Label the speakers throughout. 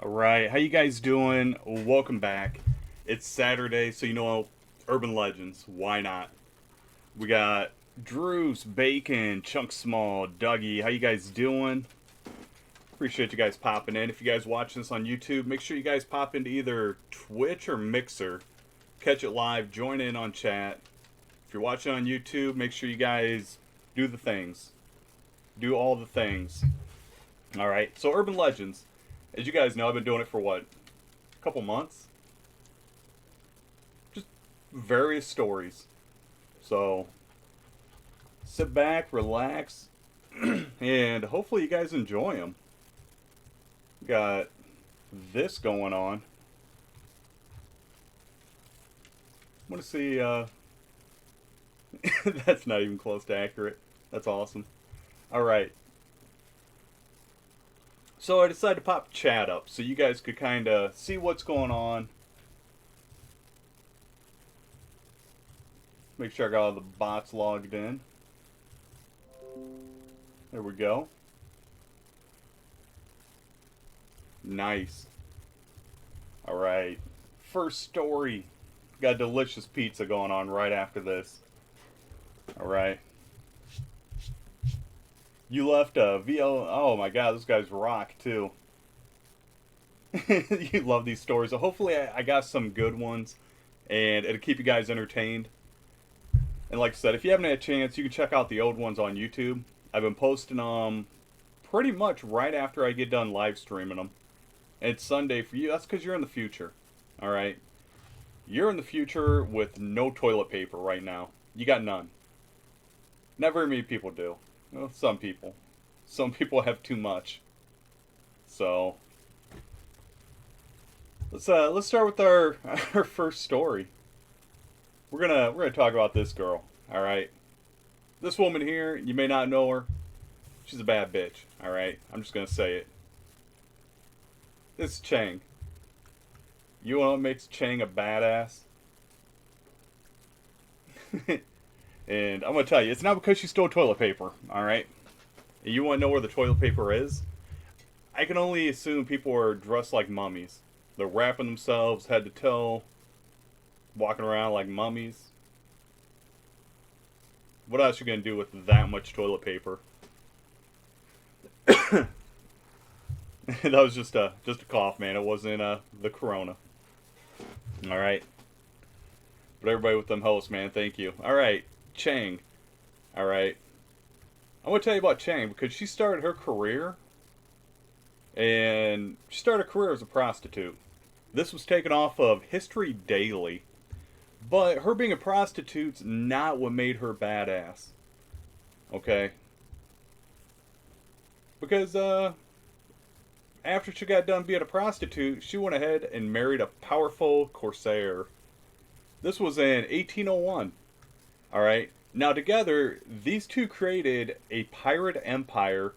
Speaker 1: Alright, how you guys doing? Welcome back. It's Saturday, so urban legends. Why not? We got Drew's, Bacon, Chunk Small, Dougie. How you guys doing? Appreciate you guys popping in. If you guys watching this on YouTube, make sure you guys pop into either Twitch or Mixer. Catch it live, join in on chat. If you're watching on YouTube, make sure you guys do the things. Do all the things. Alright, so urban legends. As you guys know, I've been doing it for what? A couple months? Just various stories. So, sit back, relax, and hopefully you guys enjoy them. Got this going on. I want to see, that's not even close to accurate. That's awesome. Alright. So I decided to pop chat up so you guys could kind of see what's going on. Make sure I got all the bots logged in. There we go. Nice. Alright. First story. Got delicious pizza going on right after this. Alright. You left a VL. Oh my god, those guys rock too. You love these stories. So hopefully I got some good ones and it'll keep you guys entertained. And like I said, if you haven't had a chance, you can check out the old ones on YouTube. I've been posting them pretty much right after I get done live streaming them. And it's Sunday for you. That's because you're in the future. Alright? You're in the future with no toilet paper right now. You got none. Not very many people do. Well, some people. Some people have too much. So let's start with our first story. We're gonna talk about this girl. All right. This woman here, you may not know her. She's a bad bitch. All right. I'm just gonna say it. This is Cheng. You know what makes Cheng a badass? And I'm going to tell you, it's not because she stole toilet paper, alright? You want to know where the toilet paper is? I can only assume people are dressed like mummies. They're wrapping themselves head to toe, walking around like mummies. What else are you going to do with that much toilet paper? That was just a cough, man. It wasn't the corona. Alright. But everybody with them hosts, man, thank you. Alright. Cheng. Alright. I want to tell you about Cheng because she started her career. And she started her career as a prostitute. This was taken off of History Daily. But her being a prostitute's not what made her badass. Okay? Because, after she got done being a prostitute, she went ahead and married a powerful corsair. This was in 1801. Alright, now together, these two created a pirate empire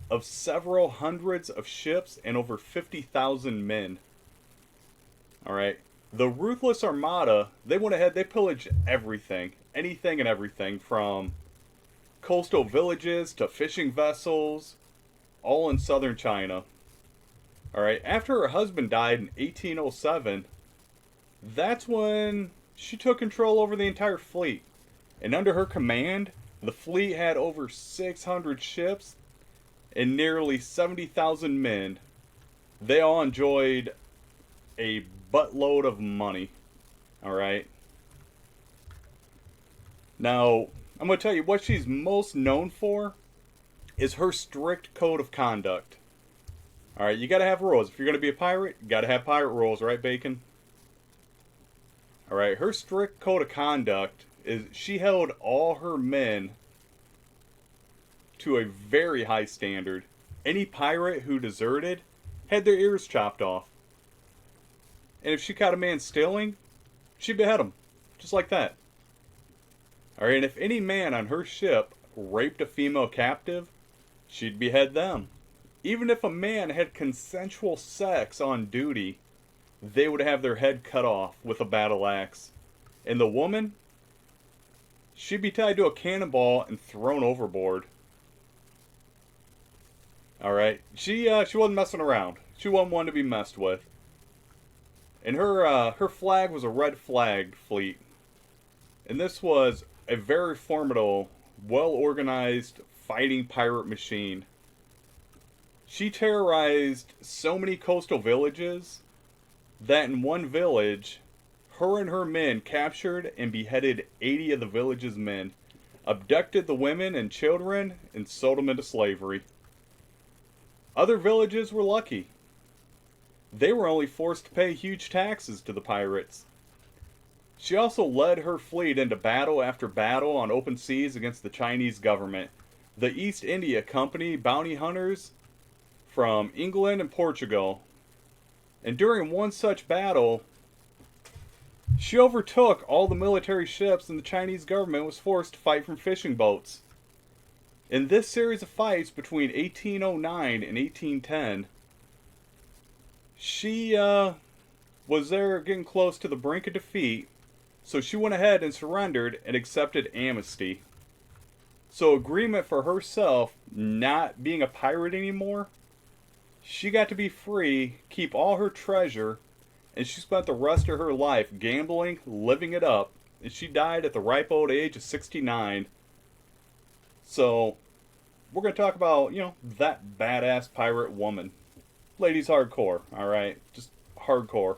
Speaker 1: of several hundreds of ships and over 50,000 men. Alright, the Ruthless Armada, they went ahead, they pillaged everything. Anything and everything, from coastal villages to fishing vessels, all in southern China. Alright, after her husband died in 1807, that's when she took control over the entire fleet. And under her command, the fleet had over 600 ships and nearly 70,000 men. They all enjoyed a buttload of money. Alright? Now, I'm going to tell you what she's most known for is her strict code of conduct. Alright, you gotta have rules. If you're going to be a pirate, you gotta have pirate rules, right, Bacon? Alright, her strict code of conduct is she held all her men to a very high standard. Any pirate who deserted had their ears chopped off. And if she caught a man stealing, she behead him. Just like that. Alright, and if any man on her ship raped a female captive, she'd behead them. Even if a man had consensual sex on duty, they would have their head cut off with a battle axe. And the woman, she'd be tied to a cannonball and thrown overboard. Alright, she wasn't messing around. She wasn't one to be messed with. And her flag was a red flag fleet. And this was a very formidable, well organized fighting pirate machine. She terrorized so many coastal villages that in one village, her and her men captured and beheaded 80 of the village's men, abducted the women and children, and sold them into slavery. Other villages were lucky. They were only forced to pay huge taxes to the pirates. She also led her fleet into battle after battle on open seas against the Chinese government, the East India Company bounty hunters from England and Portugal. And during one such battle, she overtook all the military ships and the Chinese government was forced to fight from fishing boats. In this series of fights between 1809 and 1810, she was there getting close to the brink of defeat, so she went ahead and surrendered and accepted amnesty. So agreement for herself not being a pirate anymore. She got to be free, keep all her treasure, and she spent the rest of her life gambling, living it up, and she died at the ripe old age of 69. So, we're going to talk about, that badass pirate woman. Ladies hardcore, alright? Just hardcore.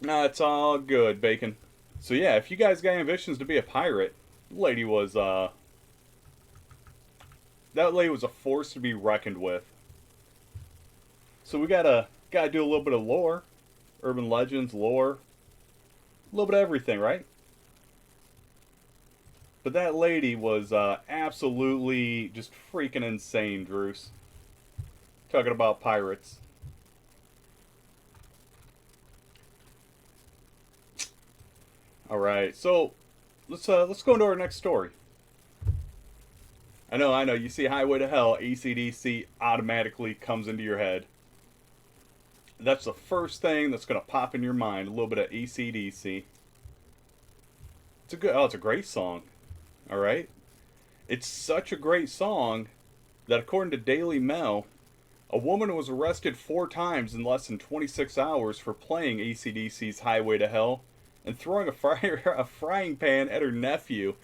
Speaker 1: Nah, it's all good, Bacon. So yeah, if you guys got ambitions to be a pirate, that lady was a force to be reckoned with. So we gotta do a little bit of lore, urban legends, lore, a little bit of everything, right? But that lady was absolutely just freaking insane, Druce. Talking about pirates. All right, so let's go into our next story. I know. You see Highway to Hell, AC/DC automatically comes into your head. That's the first thing that's going to pop in your mind. A little bit of AC/DC. It's a great song. All right, it's such a great song that according to Daily Mail, a woman was arrested 4 times in less than 26 hours for playing AC/DC's Highway to Hell and throwing a frying pan at her nephew.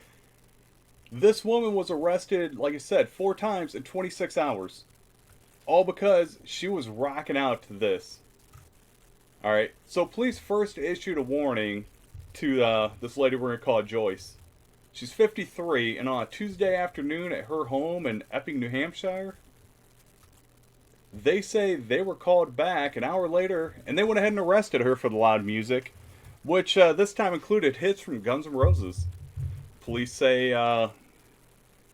Speaker 1: This woman was arrested, like I said, 4 times in 26 hours. All because she was rocking out to this. Alright, so police first issued a warning to this lady we're going to call Joyce. She's 53, and on a Tuesday afternoon at her home in Epping, New Hampshire, they say they were called back an hour later, and they went ahead and arrested her for the loud music, which this time included hits from Guns N' Roses. Police say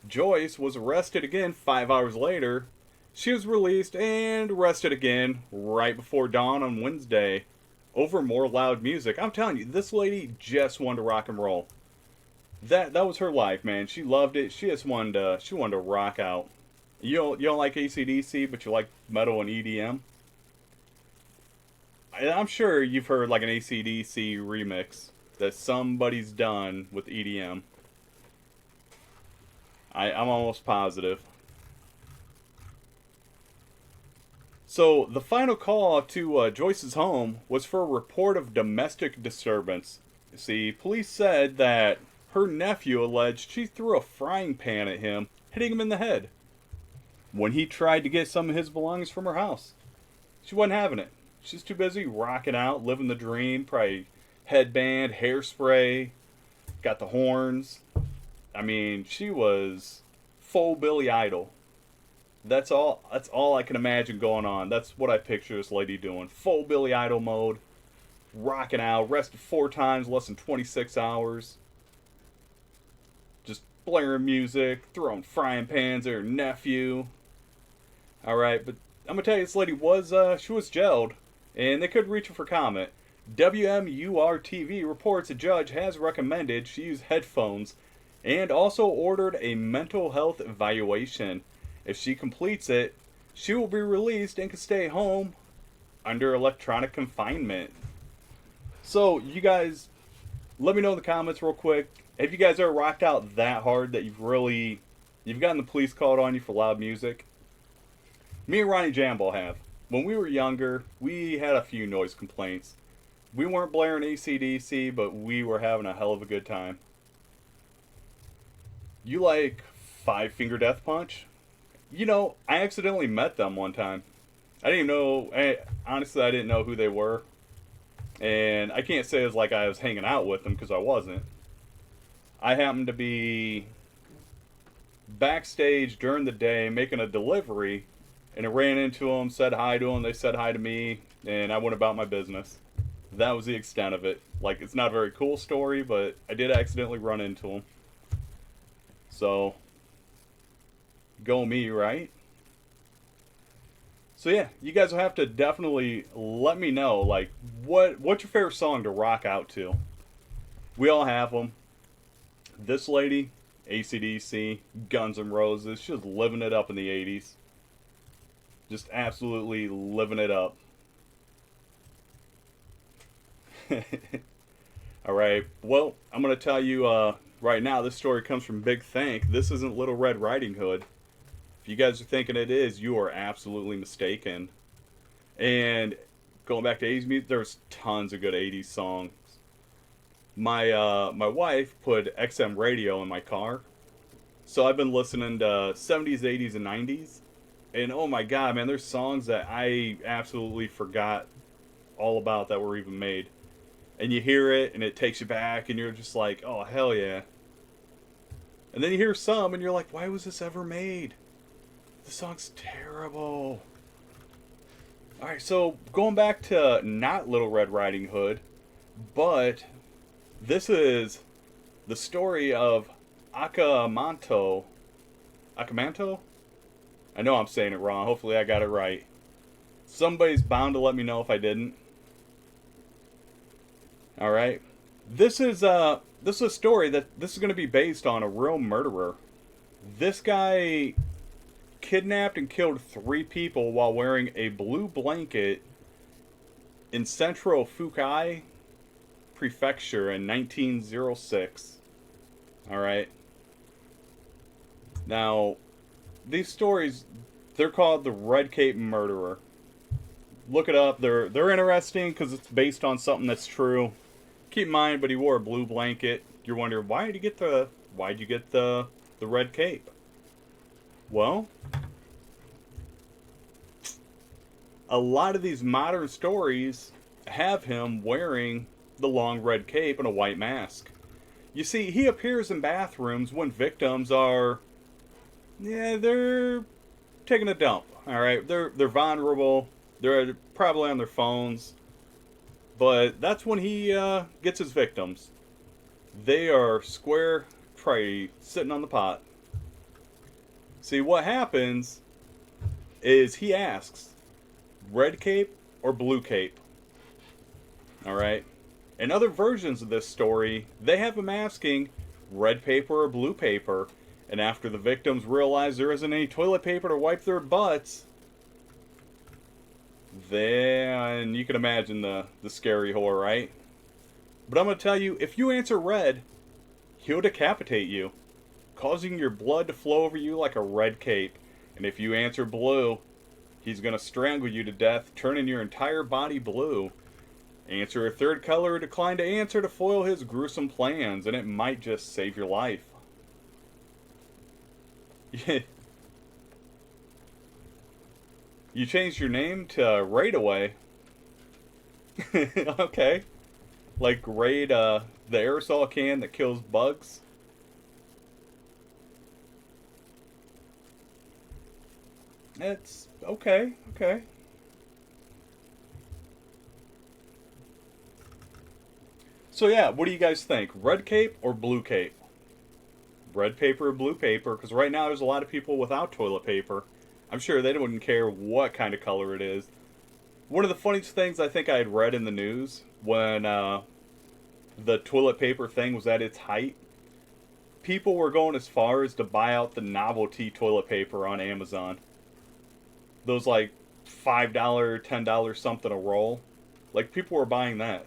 Speaker 1: Joyce was arrested again 5 hours later. She was released and arrested again right before dawn on Wednesday over more loud music. I'm telling you, this lady just wanted to rock and roll. That was her life, man. She loved it. She wanted to rock out. You don't like AC/DC, but you like metal and EDM. I'm sure you've heard like an AC/DC remix that somebody's done with EDM. I'm almost positive. So the final call to Joyce's home was for a report of domestic disturbance. See, police said that her nephew alleged she threw a frying pan at him, hitting him in the head when he tried to get some of his belongings from her house. She wasn't having it. She's too busy rocking out, living the dream, probably headband, hairspray, got the horns. I mean, she was full Billy Idol. That's all I can imagine going on. That's what I picture this lady doing. Full Billy Idol mode, rocking out, arrested 4 times, less than 26 hours. Just blaring music, throwing frying pans at her nephew. Alright, but I'm gonna tell you, this lady was jailed, and they could reach her for comment. WMUR-TV reports a judge has recommended she use headphones and also ordered a mental health evaluation. If she completes it, she will be released and can stay home under electronic confinement. So, you guys, let me know in the comments real quick. Have you guys ever rocked out that hard that you've gotten the police called on you for loud music? Me and Ronnie Jambo have. When we were younger, we had a few noise complaints. We weren't blaring AC/DC, but we were having a hell of a good time. You like Five Finger Death Punch? You know, I accidentally met them one time. I didn't even know. Honestly, I didn't know who they were, and I can't say it was like I was hanging out with them because I wasn't. I happened to be backstage during the day making a delivery, and I ran into them, said hi to them. They said hi to me, and I went about my business. That was the extent of it. Like, it's not a very cool story, but I did accidentally run into them. So, go me, right? So yeah, you guys will have to definitely let me know, like, what's your favorite song to rock out to? We all have them. This lady, AC/DC, Guns N' Roses, she was living it up in the 80s. Just absolutely living it up. All right. Well, I'm going to tell you right now, this story comes from Big Thank. This isn't Little Red Riding Hood. If you guys are thinking it is, you are absolutely mistaken. And going back to 80s music, there's tons of good 80s songs. My wife put XM radio in my car, so I've been listening to 70s, 80s, and 90s. And oh my god, man, there's songs that I absolutely forgot all about that were even made. And you hear it, and it takes you back, and you're just like, oh, hell yeah. And then you hear some, and you're like, why was this ever made? The song's terrible. Alright, so going back to not Little Red Riding Hood, but this is the story of Akamanto. Akamanto? I know I'm saying it wrong. Hopefully I got it right. Somebody's bound to let me know if I didn't. Alright. This is a story that this is going to be based on a real murderer. This guy kidnapped and killed 3 people while wearing a blue blanket in central Fukai Prefecture in 1906. Alright. Now, these stories, they're called the Red Cape Murderer. Look it up. They're interesting because it's based on something that's true. Keep in mind, but he wore a blue blanket. You're wondering, why'd you get the red cape? Well, a lot of these modern stories have him wearing the long red cape and a white mask. You see, he appears in bathrooms when victims are, yeah, they're taking a dump. All right, they're vulnerable. They're probably on their phones, but that's when he gets his victims. They are square tray sitting on the pot. See, what happens is he asks, red cape or blue cape? All right. In other versions of this story, they have him asking red paper or blue paper, and after the victims realize there isn't any toilet paper to wipe their butts, then you can imagine the scary horror, right? But I'm going to tell you, if you answer red, he'll decapitate you, causing your blood to flow over you like a red cape. And if you answer blue, he's going to strangle you to death, turning your entire body blue. Answer a third color or decline to answer to foil his gruesome plans, and it might just save your life. You changed your name to Raid Away. Okay. Like Raid, the aerosol can that kills bugs. It's okay, okay. So yeah, what do you guys think? Red cape or blue cape? Red paper or blue paper? Because right now there's a lot of people without toilet paper. I'm sure they wouldn't care what kind of color it is. One of the funniest things I think I had read in the news when the toilet paper thing was at its height, people were going as far as to buy out the novelty toilet paper on Amazon. Those like $5, $10 something a roll. Like people were buying that.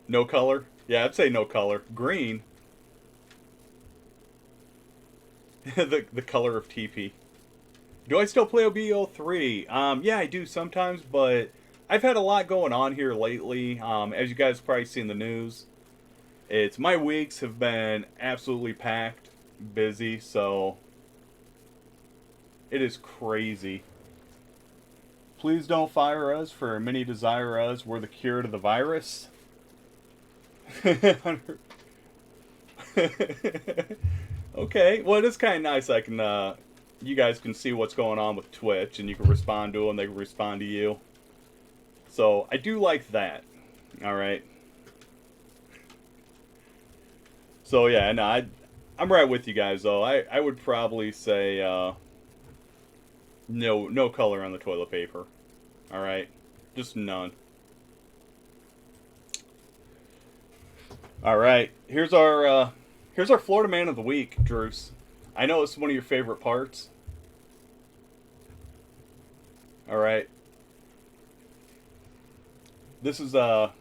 Speaker 1: No color? Yeah, I'd say no color. Green, the color of TP. Do I still play OBO3? Yeah, I do sometimes, but I've had a lot going on here lately. As you guys probably seen the news, my weeks have been absolutely packed, busy, so it is crazy. Please don't fire us, for many desire us. We're the cure to the virus. Okay, well, it is kind of nice. I can, you guys can see what's going on with Twitch, and you can respond to them. They can respond to you. So I do like that. All right. So yeah, no, I'm right with you guys though. I would probably say no color on the toilet paper. All right, just none. All right, here's our Florida Man of the Week, Druce. I know it's one of your favorite parts. All right, this is gonna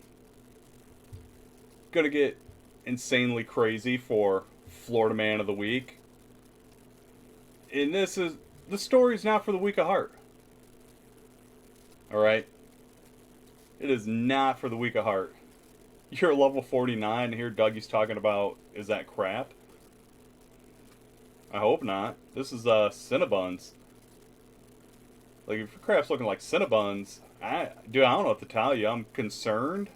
Speaker 1: get insanely crazy for Florida Man of the Week, and the story's not for the weak of heart. All right, it is not for the weak of heart. You're level 49, and here Dougie's talking about, is that crap? I hope not. This is Cinnabons. Like, if your crap's looking like Cinnabons, I don't know what to tell you. I'm concerned.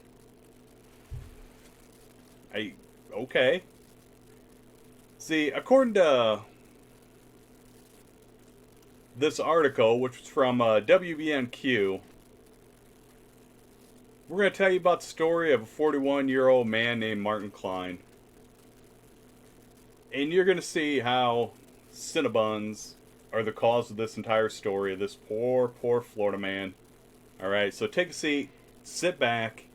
Speaker 1: Okay. See, according to this article, which was from WBNQ, we're going to tell you about the story of a 41-year-old man named Martin Klein. And you're going to see how Cinnabons are the cause of this entire story of this poor Florida man. Alright, so take a seat, sit back.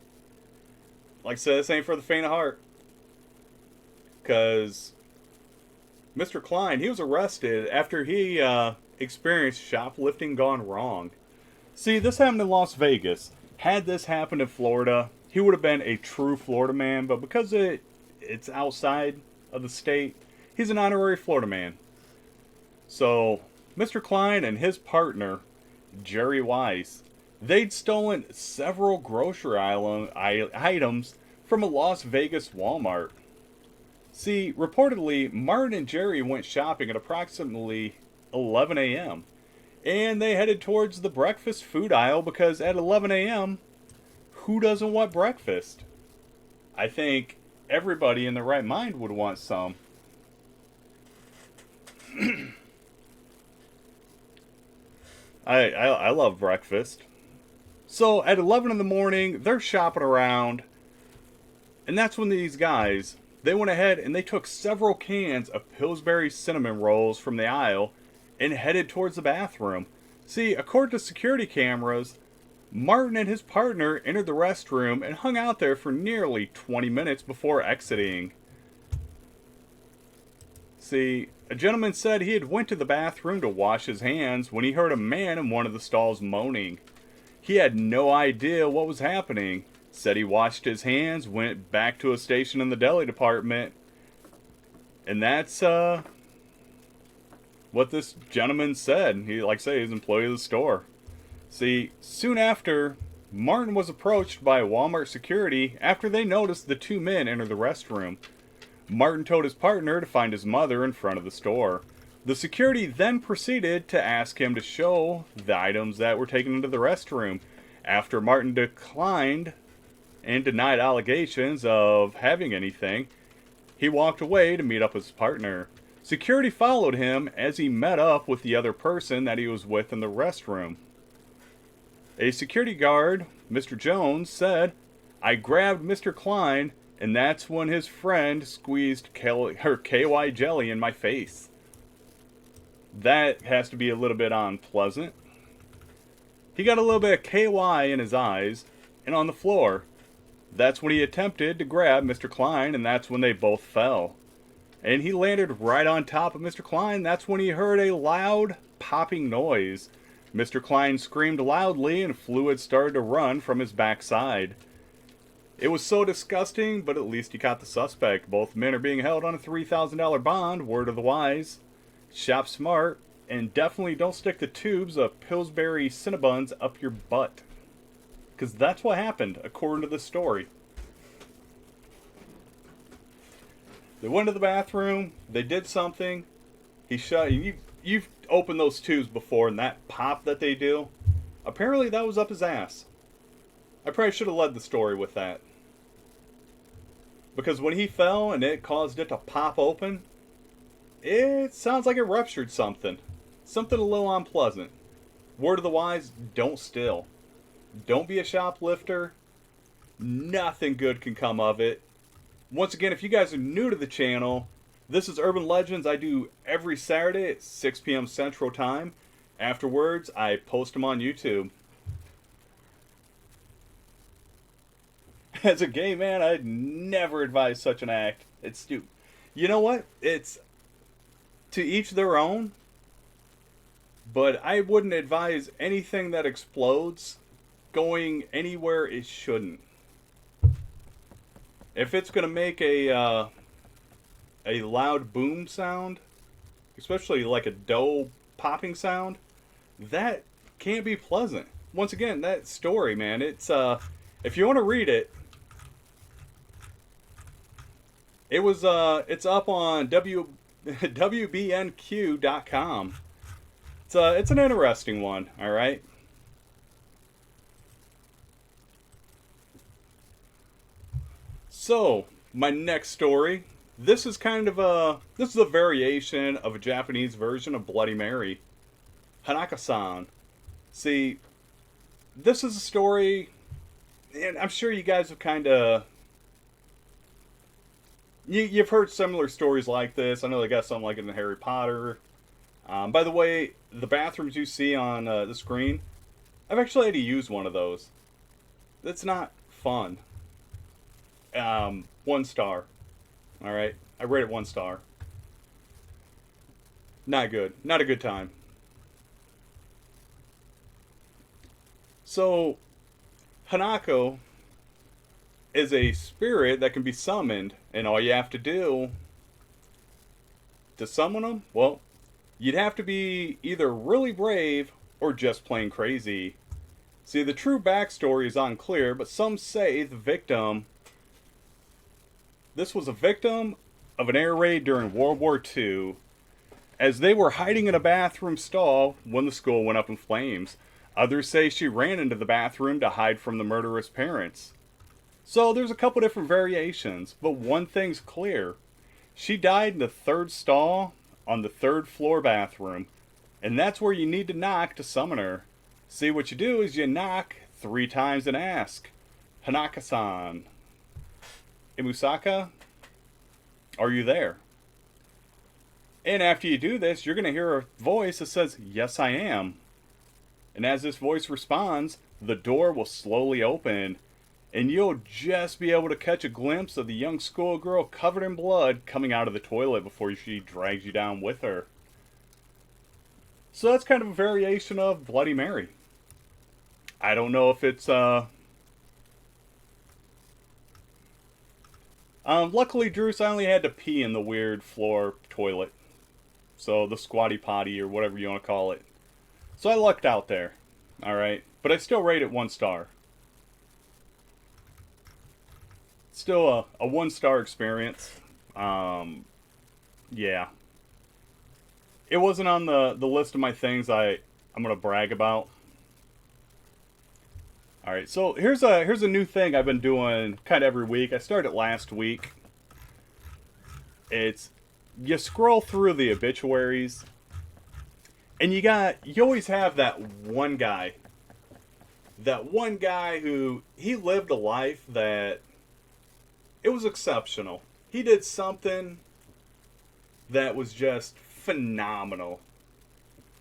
Speaker 1: Like I said, this ain't for the faint of heart. Because Mr. Klein, he was arrested after he experienced shoplifting gone wrong. See, this happened in Las Vegas. Had this happened in Florida, he would have been a true Florida man, but because it's outside of the state, he's an honorary Florida man. So, Mr. Klein and his partner, Jerry Weiss, they'd stolen several grocery items from a Las Vegas Walmart. See, reportedly, Martin and Jerry went shopping at approximately 11 a.m. And they headed towards the breakfast food aisle because at 11 a.m., who doesn't want breakfast? I think everybody in their right mind would want some. I love breakfast. So at 11 in the morning, they're shopping around. And that's when these guys, they went ahead and they took several cans of Pillsbury cinnamon rolls from the aisle and headed towards the bathroom. See, according to security cameras, Martin and his partner entered the restroom and hung out there for nearly 20 minutes before exiting. See, a gentleman said he had went to the bathroom to wash his hands when he heard a man in one of the stalls moaning. He had no idea what was happening. Said he washed his hands, went back to a station in the deli department, and that's what this gentleman said. He, like I say, he's an employee of the store. See, soon after, Martin was approached by Walmart security after they noticed the two men enter the restroom. Martin told his partner to find his mother in front of the store. The security then proceeded to ask him to show the items that were taken into the restroom. After Martin declined and denied allegations of having anything, he walked away to meet up with his partner. Security followed him as he met up with the other person that he was with in the restroom. A security guard, Mr. Jones, said, "I grabbed Mr. Klein, and that's when his friend squeezed KY jelly in my face." That has to be a little bit unpleasant. He got a little bit of KY in his eyes, and on the floor. That's when he attempted to grab Mr. Klein, and that's when they both fell. And he landed right on top of Mr. Klein. That's when he heard a loud popping noise. Mr. Klein screamed loudly and fluid started to run from his backside. It was so disgusting, but at least he caught the suspect. Both men are being held on a $3,000 bond, word of the wise. Shop smart, and definitely don't stick the tubes of Pillsbury Cinnabons up your butt. Because that's what happened, according to the story. They went to the bathroom, they did something, he shut. You've opened those tubes before, and that pop that they do, apparently that was up his ass. I probably should have led the story with that. Because when he fell and it caused it to pop open, it sounds like it ruptured something. Something a little unpleasant. Word of the wise, don't steal. Don't be a shoplifter. Nothing good can come of it. Once again, if you guys are new to the channel, this is Urban Legends. I do every Saturday at 6 p.m. Central Time. Afterwards, I post them on YouTube. As a gay man, I'd never advise such an act. It's stupid. You know what? It's to each their own. But I wouldn't advise anything that explodes going anywhere it shouldn't. If it's going to make a loud boom sound, especially like a dough popping sound, that can't be pleasant. Once again, that story, man, it's if you want to read it, it's up on WBNQ.com. It's an interesting one, all right? So, my next story, this is a variation of a Japanese version of Bloody Mary. Hanako San. See, this is a story, and I'm sure you guys have you've heard similar stories like this. I know they got something like it in Harry Potter. By the way, the bathrooms you see on the screen, I've actually had to use one of those. It's not fun. 1 star. Alright? I rate it 1 star. Not good. Not a good time. So, Hanako is a spirit that can be summoned, and all you have to do to summon them, well, you'd have to be either really brave or just plain crazy. See, the true backstory is unclear, but some say this was a victim of an air raid during World War II, as they were hiding in a bathroom stall when the school went up in flames. Others say she ran into the bathroom to hide from the murderous parents. So there's a couple different variations, but one thing's clear. She died in the 3rd stall on the 3rd floor bathroom, and that's where you need to knock to summon her. See, what you do is you knock 3 times and ask, Hanako San, Imusaka, are you there? And after you do this, you're going to hear a voice that says, yes, I am. And as this voice responds, the door will slowly open, and you'll just be able to catch a glimpse of the young schoolgirl covered in blood coming out of the toilet before she drags you down with her. So that's kind of a variation of Bloody Mary. I don't know if it's luckily, Druce, I only had to pee in the weird floor toilet. So, the squatty potty, or whatever you want to call it. So, I lucked out there. Alright? But I still rate it 1 star. Still a 1 star experience. Yeah. It wasn't on the list of my things I'm going to brag about. Alright, so here's a new thing I've been doing kind of every week. I started last week. It's, you scroll through the obituaries, and you always have that one guy. That one guy who, he lived a life that, it was exceptional. He did something that was just phenomenal.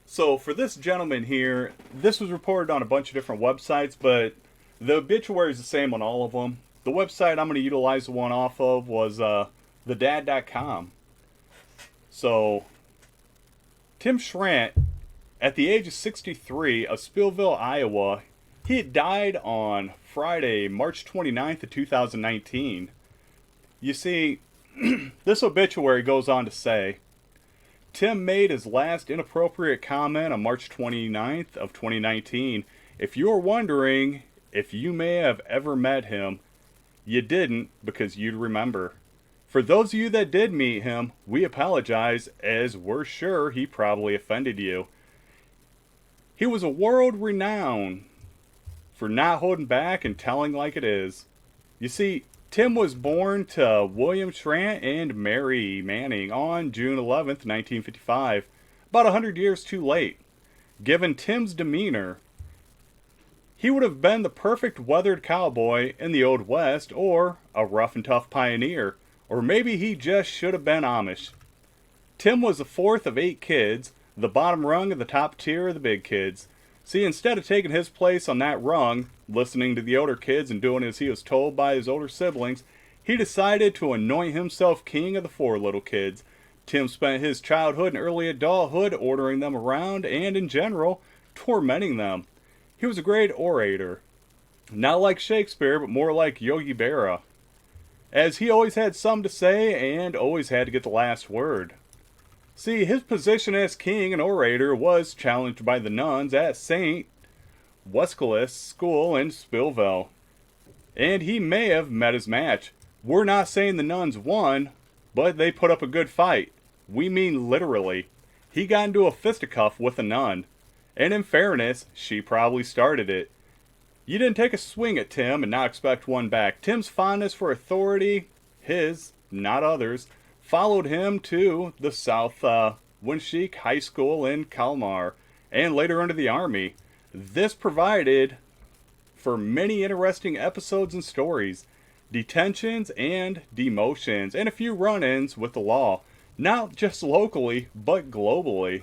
Speaker 1: So for this gentleman here, this was reported on a bunch of different websites, but the obituary is the same on all of them. The website I'm going to utilize the one off of was thedad.com. So, Tim Schrant, at the age of 63 of Spillville, Iowa, He had died on Friday, March 29th of 2019. You see, this obituary goes on to say, Tim made his last inappropriate comment on March 29th of 2019. If you're wondering if you may have ever met him, you didn't because you'd remember. For those of you that did meet him, we apologize as we're sure he probably offended you. He was a world renowned for not holding back and telling like it is. You see, Tim was born to William Schrant and Mary Manning on June 11th, 1955, about 100 years too late. Given Tim's demeanor, he would have been the perfect weathered cowboy in the Old West or a rough and tough pioneer, or maybe he just should have been Amish. Tim was the fourth of 8 kids, the bottom rung of the top tier of the big kids. See, instead of taking his place on that rung, listening to the older kids and doing as he was told by his older siblings, he decided to anoint himself king of the 4 little kids. Tim spent his childhood and early adulthood ordering them around and, in general, tormenting them. He was a great orator, not like Shakespeare, but more like Yogi Berra, as he always had something to say and always had to get the last word. See, his position as king and orator was challenged by the nuns at St. Wescliffe's School in Spillville, and he may have met his match. We're not saying the nuns won, but they put up a good fight. We mean literally. He got into a fisticuff with a nun, and in fairness, she probably started it. You didn't take a swing at Tim and not expect one back. Tim's fondness for authority, his, not others, followed him to the South Winshik High School in Kalmar, and later into the Army. This provided for many interesting episodes and stories, detentions and demotions, and a few run-ins with the law, not just locally, but globally.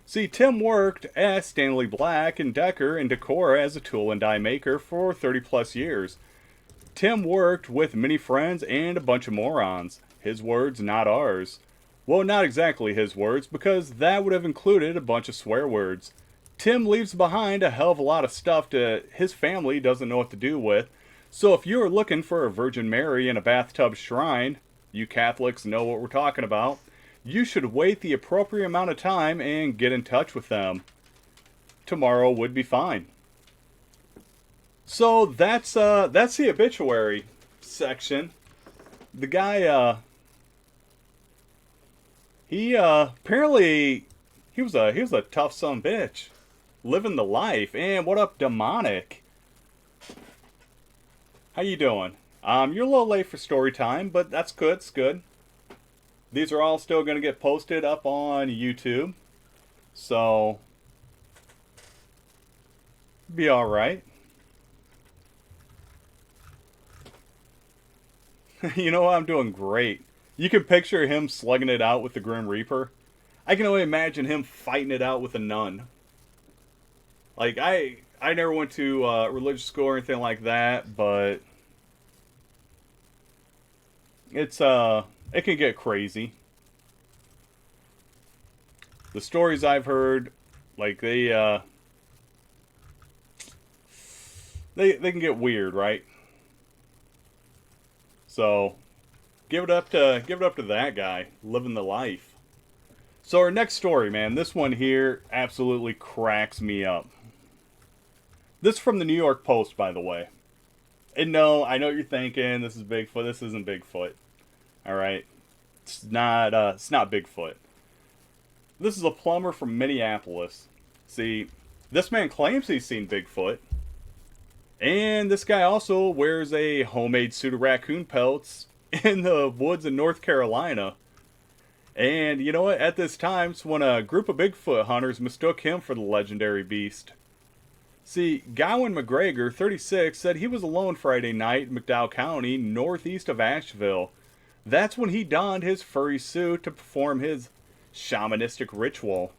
Speaker 1: See, Tim worked at Stanley Black & Decker in Decorah as a tool and die maker for 30 plus years. Tim worked with many friends and a bunch of morons. His words, not ours. Well, not exactly his words, because that would have included a bunch of swear words. Tim leaves behind a hell of a lot of stuff that his family doesn't know what to do with. So if you're looking for a Virgin Mary in a bathtub shrine, you Catholics know what we're talking about, you should wait the appropriate amount of time and get in touch with them. Tomorrow would be fine. So that's the obituary section. The guy, he apparently he was a tough son of a bitch, living the life. And what up, demonic? How you doing? You're a little late for story time, but that's good. It's good. These are all still going to get posted up on YouTube, so be all right. You know what? I'm doing great. You can picture him slugging it out with the Grim Reaper. I can only imagine him fighting it out with a nun. Like, I never went to religious school or anything like that, but it's it can get crazy. The stories I've heard, like they can get weird, right? So give it up to that guy living the life. So our next story, man, this one here absolutely cracks me up. This is from the New York Post, by the way. And no, I know what you're thinking, this is Bigfoot. This isn't Bigfoot. All right, it's not Bigfoot. This is a plumber from Minneapolis. See, this man claims he's seen Bigfoot. And this guy also wears a homemade suit of raccoon pelts in the woods in North Carolina. And you know what? At this time, it's when a group of Bigfoot hunters mistook him for the legendary beast. See, Gowan McGregor, 36, said he was alone Friday night in McDowell County, northeast of Asheville. That's when he donned his furry suit to perform his shamanistic ritual.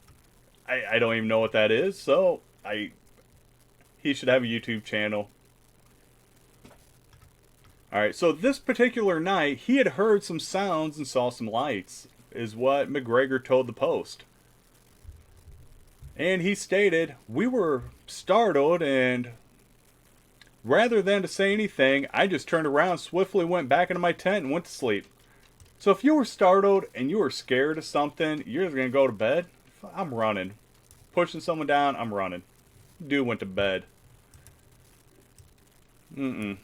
Speaker 1: I don't even know what that is, so he should have a YouTube channel. Alright, so this particular night, he had heard some sounds and saw some lights, is what McGregor told the Post. And he stated, "We were startled, and rather than to say anything, I just turned around, swiftly went back into my tent, and went to sleep." So if you were startled and you were scared of something, you're just going to go to bed? I'm running. Pushing someone down, I'm running. Dude went to bed. Mm-mm.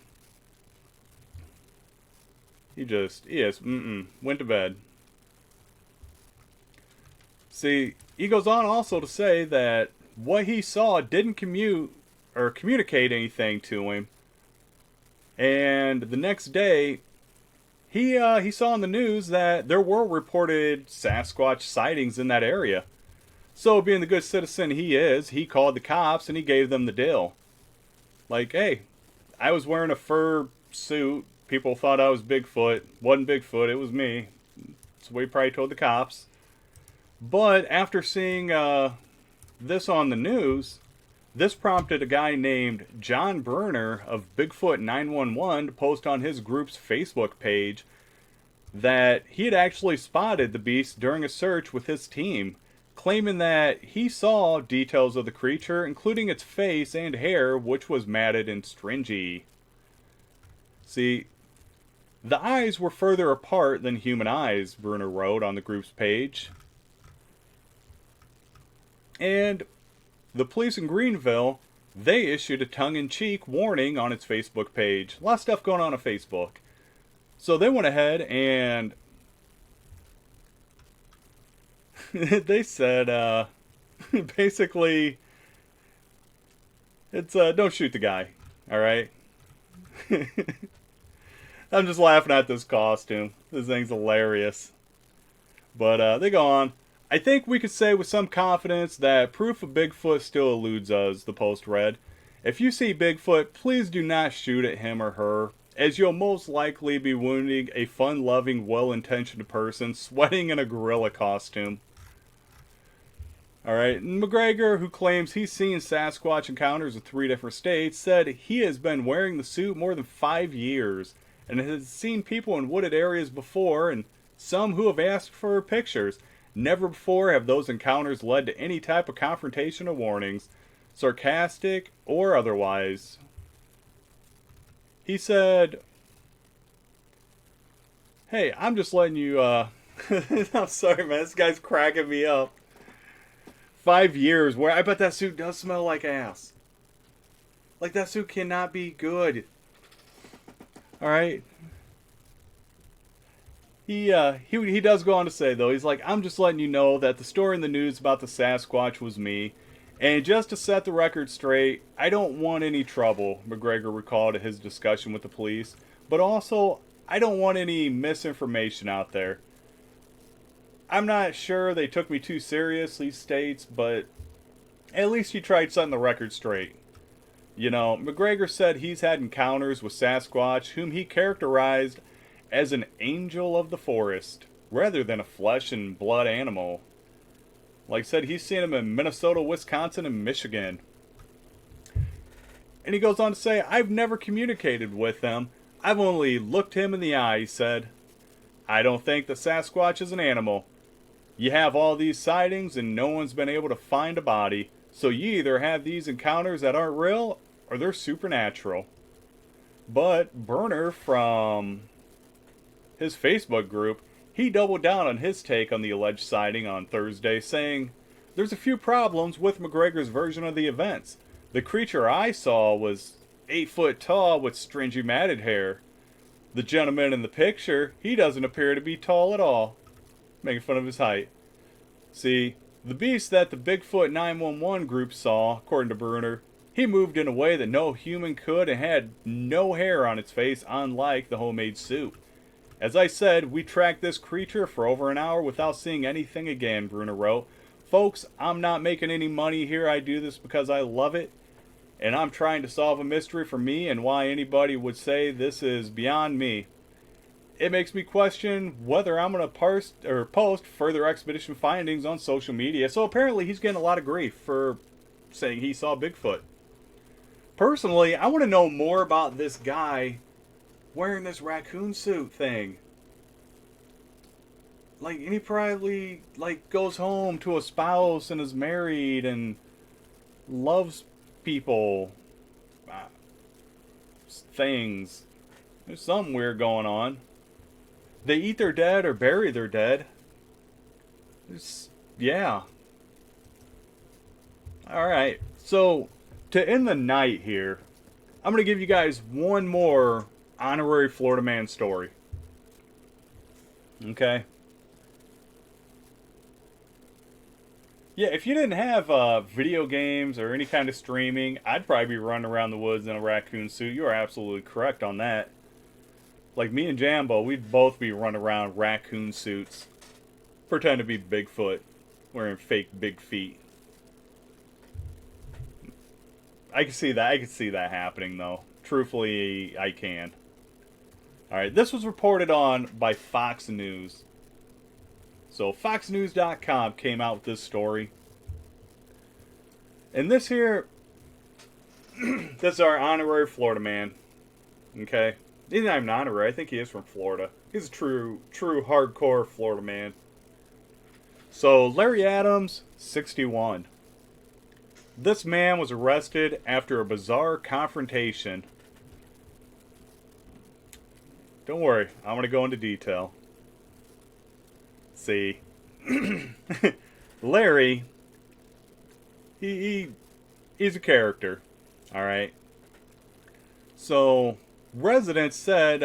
Speaker 1: Went to bed. See, he goes on also to say that what he saw didn't communicate anything to him. And the next day, he saw in the news that there were reported Sasquatch sightings in that area. So, being the good citizen he is, he called the cops and he gave them the deal. Like, hey, I was wearing a fur suit. People thought I was Bigfoot. Wasn't Bigfoot, it was me. That's what he probably told the cops. But after seeing this on the news, this prompted a guy named John Bruner of Bigfoot 911 to post on his group's Facebook page that he had actually spotted the beast during a search with his team, claiming that he saw details of the creature, including its face and hair, which was matted and stringy. See, the eyes were further apart than human eyes, Bruner wrote on the group's page. And the police in Greenville, they issued a tongue-in-cheek warning on its Facebook page. A lot of stuff going on Facebook. So they went ahead and they said, basically, it's, don't shoot the guy, alright? I'm just laughing at this costume. This thing's hilarious. But they go on. "I think we could say with some confidence that proof of Bigfoot still eludes us," the post read. "If you see Bigfoot, please do not shoot at him or her, as you'll most likely be wounding a fun-loving, well-intentioned person sweating in a gorilla costume." Alright, McGregor, who claims he's seen Sasquatch encounters in 3 different states, said he has been wearing the suit more than 5 years and has seen people in wooded areas before, and some who have asked for pictures. Never before have those encounters led to any type of confrontation or warnings, sarcastic or otherwise. He said, "Hey, I'm just letting you, I'm sorry, man, this guy's cracking me up. 5 years, where I bet that suit does smell like ass. Like, that suit cannot be good. Alright? He does go on to say, though, he's like, "I'm just letting you know that the story in the news about the Sasquatch was me. And just to set the record straight, I don't want any trouble," McGregor recalled his discussion with the police. "But also, I don't want any misinformation out there. I'm not sure they took me too serious," he states, but at least he tried setting the record straight. You know, McGregor said he's had encounters with Sasquatch, whom he characterized as an angel of the forest, rather than a flesh and blood animal. Like I said, he's seen him in Minnesota, Wisconsin, and Michigan. And he goes on to say, "I've never communicated with him. I've only looked him in the eye," he said. "I don't think the Sasquatch is an animal. You have all these sightings and no one's been able to find a body. So you either have these encounters that aren't real or they're supernatural." But Burner from his Facebook group, he doubled down on his take on the alleged sighting on Thursday, saying, "There's a few problems with McGregor's version of the events. The creature I saw was 8 foot tall with stringy matted hair. The gentleman in the picture, he doesn't appear to be tall at all," making fun of his height. See, the beast that the Bigfoot 911 group saw, according to Bruner, he moved in a way that no human could and had no hair on its face, unlike the homemade suit. "As I said, we tracked this creature for over an hour without seeing anything again," Bruner wrote. "Folks, I'm not making any money here. I do this because I love it, and I'm trying to solve a mystery for me, and why anybody would say this is beyond me. It makes me question whether I'm going to post further expedition findings on social media." So apparently he's getting a lot of grief for saying he saw Bigfoot. Personally, I want to know more about this guy wearing this raccoon suit thing. and he probably like goes home to a spouse and is married and loves people, uh, things. There's something weird going on. They eat their dead or bury their dead. Yeah. All right. So to end the night here, I'm gonna give you guys one more honorary Florida man story. Okay. Yeah, if you didn't have video games or any kind of streaming, I'd probably be running around the woods in a raccoon suit. You are absolutely correct on that. Like me and Jambo, we'd both be running around raccoon suits, pretend to be Bigfoot, wearing fake big feet. I can see that. I can see that happening, though. Truthfully, I can. All right, this was reported on by Fox News. So FoxNews.com came out with this story. And this here, this is our honorary Florida man. Okay? He's not even honorary. I think he is from Florida. He's a true hardcore Florida man. So Larry Adams, 61. This man was arrested after a bizarre confrontation. Don't worry, I'm going to go into detail. See, Larry, he's a character, all right? So, residents said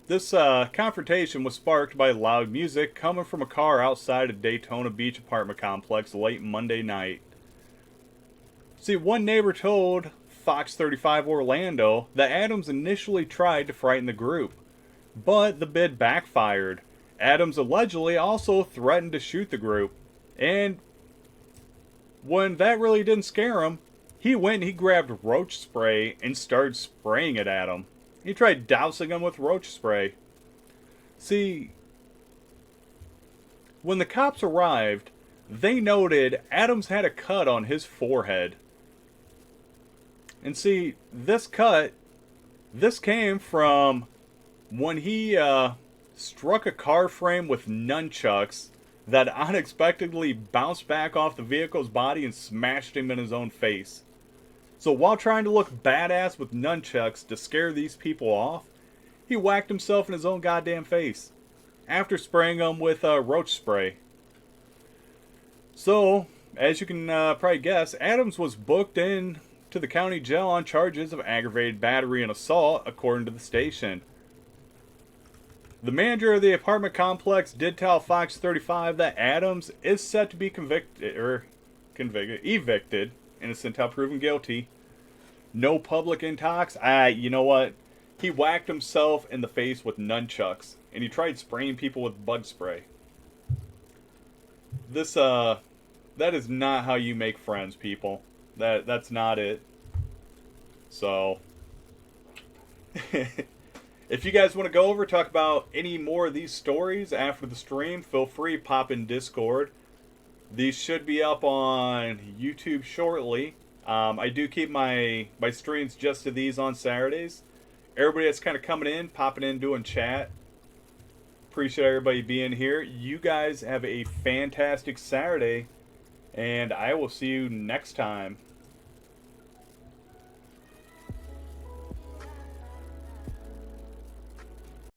Speaker 1: this confrontation was sparked by loud music coming from a car outside a Daytona Beach apartment complex late Monday night. See, one neighbor told Fox 35 Orlando that Adams initially tried to frighten the group, but the bid backfired. Adams allegedly also threatened to shoot the group, and when that really didn't scare him, he went and he grabbed roach spray and started spraying it at him. He tried dousing him with roach spray. See, when the cops arrived, they noted Adams had a cut on his forehead. And see, this cut, this came from when he struck a car frame with nunchucks that unexpectedly bounced back off the vehicle's body and smashed him in his own face. So while trying to look badass with nunchucks to scare these people off, he whacked himself in his own goddamn face after spraying them with roach spray. So, as you can probably guess, Adams was booked in to the county jail on charges of aggravated battery and assault, according to the station. The manager of the apartment complex did tell Fox 35 that Adams is set to be evicted, innocent until proven guilty. No public intox. You know what? He whacked himself in the face with nunchucks, and he tried spraying people with bug spray. That is not how you make friends, people. That's not it. So, if you guys want to go over, talk about any more of these stories after the stream, feel free, pop in Discord. These should be up on YouTube shortly. I do keep my streams just to these on Saturdays. Everybody that's kind of coming in, popping in, doing chat. Appreciate everybody being here. You guys have a fantastic Saturday, and I will see you next time.